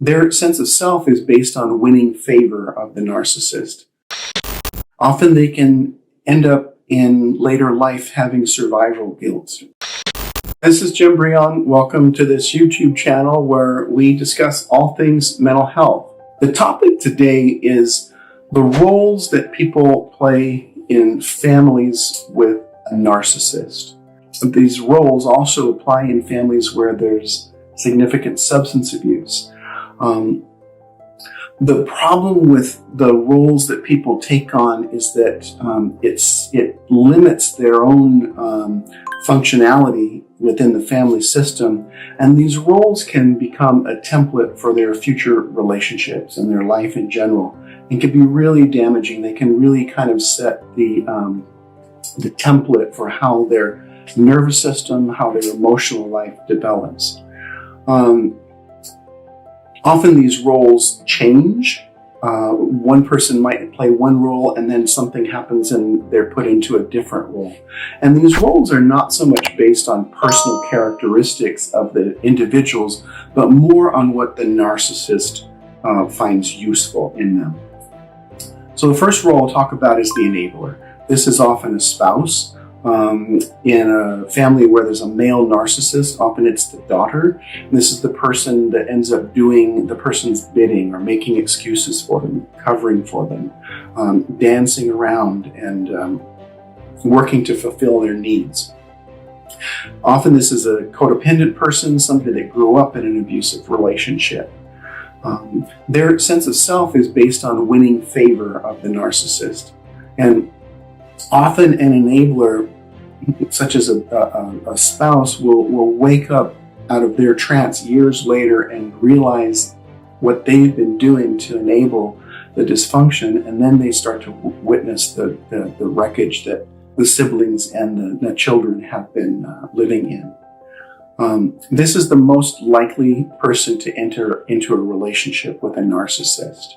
Their sense of self is based on winning favor of the narcissist. Often they can end up in later life having survival guilt. This is Jim Brillon. Welcome to this YouTube channel where we discuss all things mental health. The topic today is the roles that people play in families with a narcissist. These roles also apply in families where there's significant substance abuse. The problem with the roles that people take on is that it limits their own functionality within the family system, and these roles can become a template for their future relationships and their life in general, and can be really damaging. They can really kind of set the template for how their nervous system, how their emotional life develops. Often these roles change. One person might play one role and then something happens and they're put into a different role. And these roles are not so much based on personal characteristics of the individuals, but more on what the narcissist finds useful in them. So the first role I'll talk about is the enabler. This is often a spouse. In a family where there's a male narcissist, often it's the daughter. And this is the person that ends up doing the person's bidding or making excuses for them, covering for them, dancing around and working to fulfill their needs. Often this is a codependent person, somebody that grew up in an abusive relationship. Their sense of self is based on winning favor of the narcissist. And often an enabler, such as a spouse, will wake up out of their trance years later and realize what they've been doing to enable the dysfunction, and then they start to witness the wreckage that the siblings and the children have been living in. This is the most likely person to enter into a relationship with a narcissist.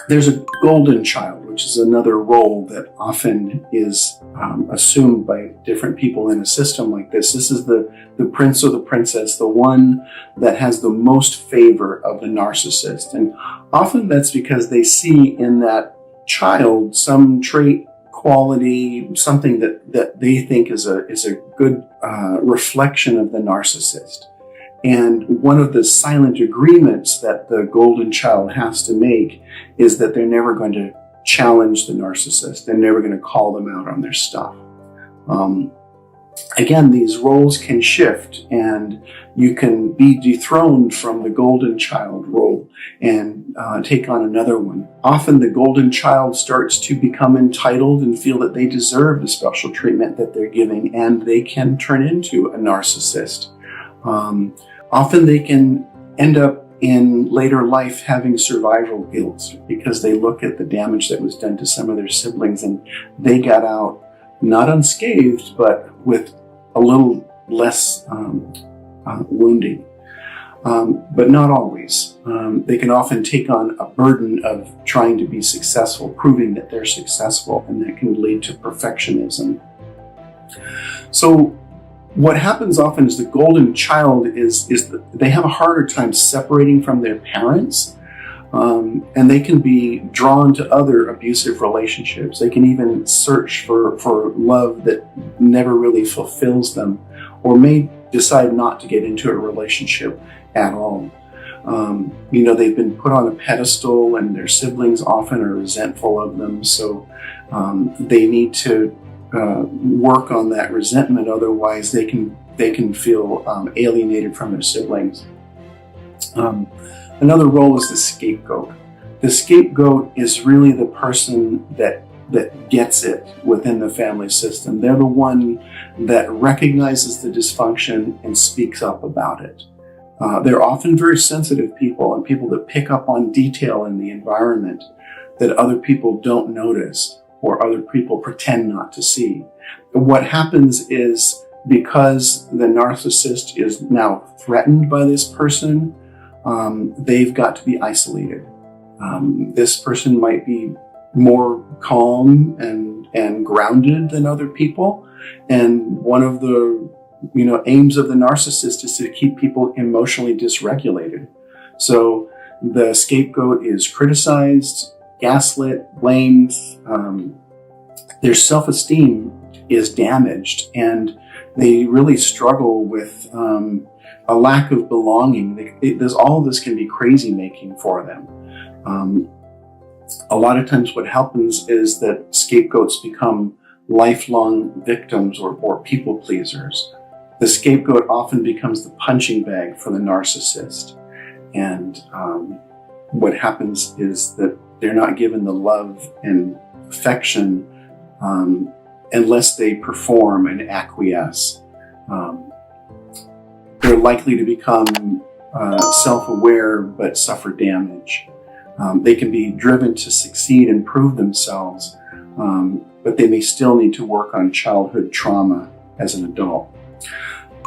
There's a golden child, which is another role that often is assumed by different people in a system like this. This is the prince or the princess, the one that has the most favor of the narcissist. And often that's because they see in that child some trait, quality, something that they think is a good reflection of the narcissist. And one of the silent agreements that the golden child has to make is that they're never going to challenge the narcissist. They're never going to call them out on their stuff. Again, these roles can shift, and you can be dethroned from the golden child role and take on another one. Often the golden child starts to become entitled and feel that they deserve the special treatment that they're giving, and they can turn into a narcissist. Often they can end up in later life having survival guilt because they look at the damage that was done to some of their siblings and they got out not unscathed, but with a little less wounding. But not always. They can often take on a burden of trying to be successful, proving that they're successful, and that can lead to perfectionism. So what happens often is the golden child is that they have a harder time separating from their parents, and they can be drawn to other abusive relationships. They can even search for love that never really fulfills them, or may decide not to get into a relationship at all. They've been put on a pedestal, and their siblings often are resentful of them, so they need to work on that resentment. Otherwise, they can feel alienated from their siblings. Another role is the scapegoat. The scapegoat is really the person that gets it within the family system. They're the one that recognizes the dysfunction and speaks up about it. They're often very sensitive people, and people that pick up on detail in the environment that other people don't notice, or other people pretend not to see. What happens is, because the narcissist is now threatened by this person, they've got to be isolated. This person might be more calm and grounded than other people, and one of the aims of the narcissist is to keep people emotionally dysregulated. So the scapegoat is criticized, gaslit, blamed. Their self-esteem is damaged, and they really struggle with a lack of belonging. All of this can be crazy making for them. A lot of times what happens is that scapegoats become lifelong victims or people pleasers. The scapegoat often becomes the punching bag for the narcissist. And what happens is that they're not given the love and affection unless they perform and acquiesce. They're likely to become self-aware but suffer damage. They can be driven to succeed and prove themselves, but they may still need to work on childhood trauma as an adult.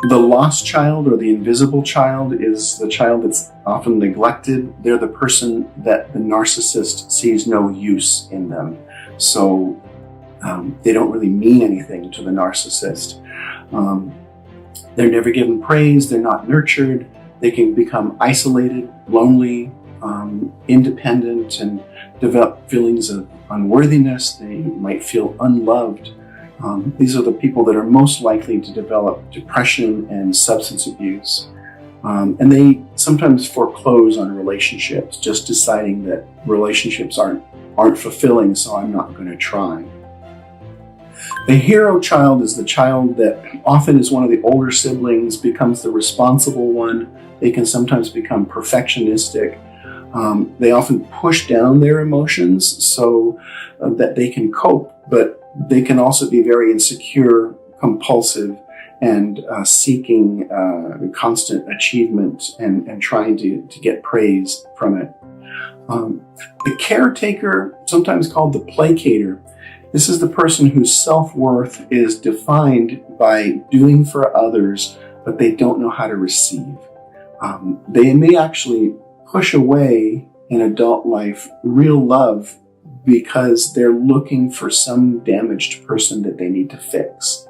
The lost child or the invisible child is the child that's often neglected. They're the person that the narcissist sees no use in them. So they don't really mean anything to the narcissist. They're never given praise. They're not nurtured. They can become isolated, lonely, independent, and develop feelings of unworthiness. They might feel unloved. These are the people that are most likely to develop depression and substance abuse. And they sometimes foreclose on relationships, just deciding that relationships aren't fulfilling, so I'm not going to try. The hero child is the child that often is one of the older siblings, becomes the responsible one. They can sometimes become perfectionistic. They often push down their emotions so that they can cope, but they can also be very insecure, compulsive, and seeking constant achievement and trying to get praise from it. The caretaker, sometimes called the placator, this is the person whose self-worth is defined by doing for others, but they don't know how to receive. They may actually push away in adult life real love because they're looking for some damaged person that they need to fix.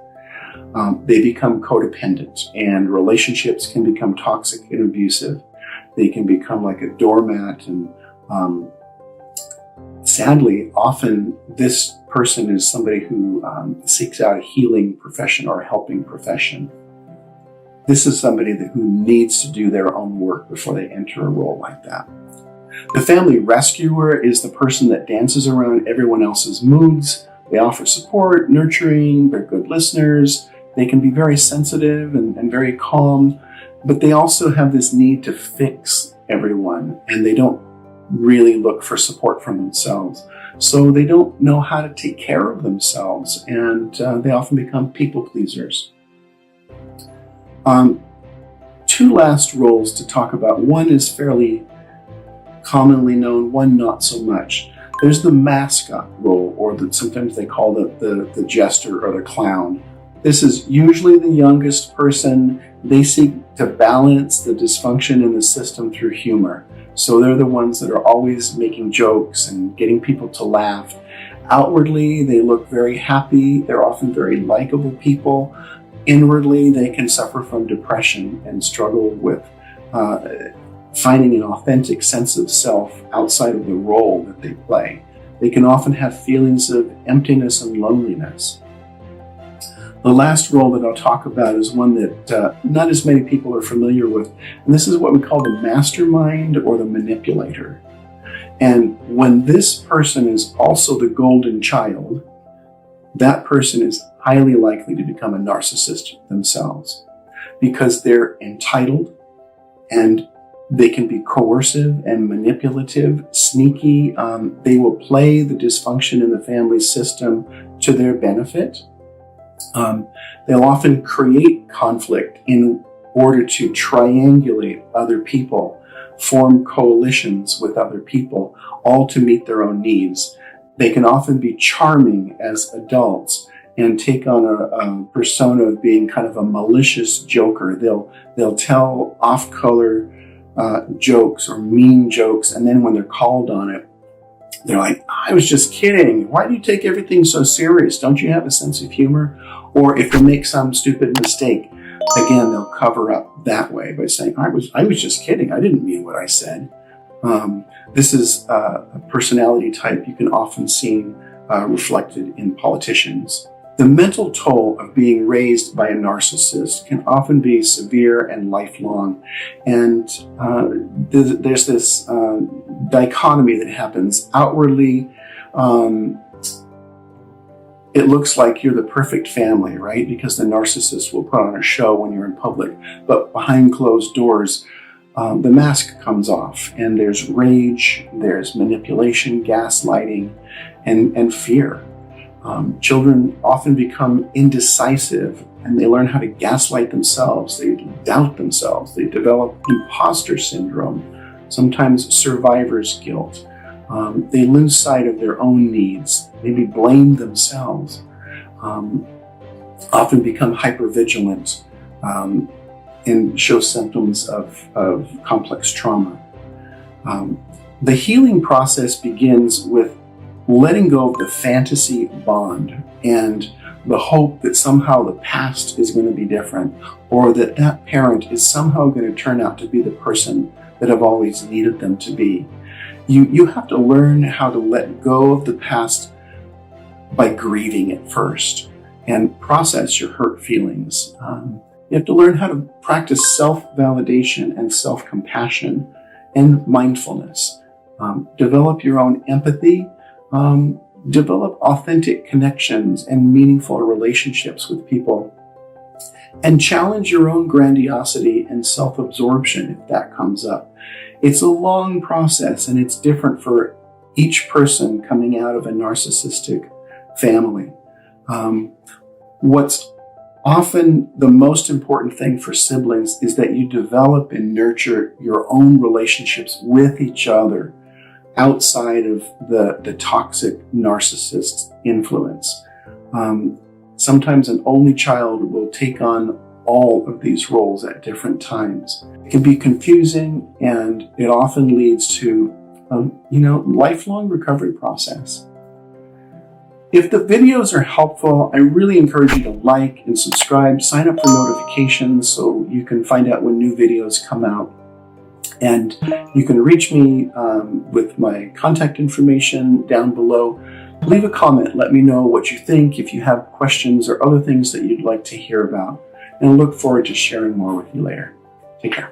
They become codependent, and relationships can become toxic and abusive. They can become like a doormat, and sadly, often this person is somebody who seeks out a healing profession or a helping profession. This is somebody who needs to do their own work before they enter a role like that. The family rescuer is the person that dances around everyone else's moods. They offer support, nurturing, they're good listeners. They can be very sensitive and very calm, but they also have this need to fix everyone, and they don't really look for support from themselves. So they don't know how to take care of themselves, and they often become people pleasers. Two last roles to talk about. One is fairly commonly known, one not so much. There's the mascot role, or sometimes they call it the jester or the clown. This is usually the youngest person. They seek to balance the dysfunction in the system through humor. So they're the ones that are always making jokes and getting people to laugh. Outwardly, they look very happy. They're often very likable people. Inwardly, they can suffer from depression and struggle with finding an authentic sense of self outside of the role that they play. They can often have feelings of emptiness and loneliness. The last role that I'll talk about is one that not as many people are familiar with, and this is what we call the mastermind or the manipulator. And when this person is also the golden child, that person is highly likely to become a narcissist themselves because they're entitled, and they can be coercive and manipulative, sneaky. They will play the dysfunction in the family system to their benefit. They'll often create conflict in order to triangulate other people, form coalitions with other people, all to meet their own needs. They can often be charming as adults and take on a persona of being kind of a malicious joker. They'll tell off-color jokes or mean jokes, and then when they're called on it, they're like, I was just kidding. Why do you take everything so serious? Don't you have a sense of humor? Or if they make some stupid mistake, again, they'll cover up that way by saying, I was just kidding. I didn't mean what I said. This is a personality type you can often see reflected in politicians. The mental toll of being raised by a narcissist can often be severe and lifelong. And there's this dichotomy that happens. Outwardly, it looks like you're the perfect family, right? Because the narcissist will put on a show when you're in public. But behind closed doors, the mask comes off, and there's rage, there's manipulation, gaslighting, and fear. Children often become indecisive, and they learn how to gaslight themselves. They doubt themselves. They develop imposter syndrome, sometimes survivor's guilt. They lose sight of their own needs, maybe blame themselves, often become hypervigilant, and show symptoms of complex trauma. The healing process begins with letting go of the fantasy bond and the hope that somehow the past is going to be different, or that that parent is somehow going to turn out to be the person that I've always needed them to be. You have to learn how to let go of the past by grieving it first and process your hurt feelings. You have to learn how to practice self-validation and self-compassion and mindfulness. Develop your own empathy. Develop authentic connections and meaningful relationships with people. And challenge your own grandiosity and self-absorption if that comes up. It's a long process, and it's different for each person coming out of a narcissistic family. What's often the most important thing for siblings is that you develop and nurture your own relationships with each other outside of the toxic narcissist's influence. Sometimes an only child will take on all of these roles at different times. It can be confusing, and it often leads to lifelong recovery process. If the videos are helpful, I really encourage you to like and subscribe, sign up for notifications so you can find out when new videos come out. And you can reach me with my contact information down below. Leave a comment. Let me know what you think, if you have questions or other things that you'd like to hear about. And I look forward to sharing more with you later. Take care.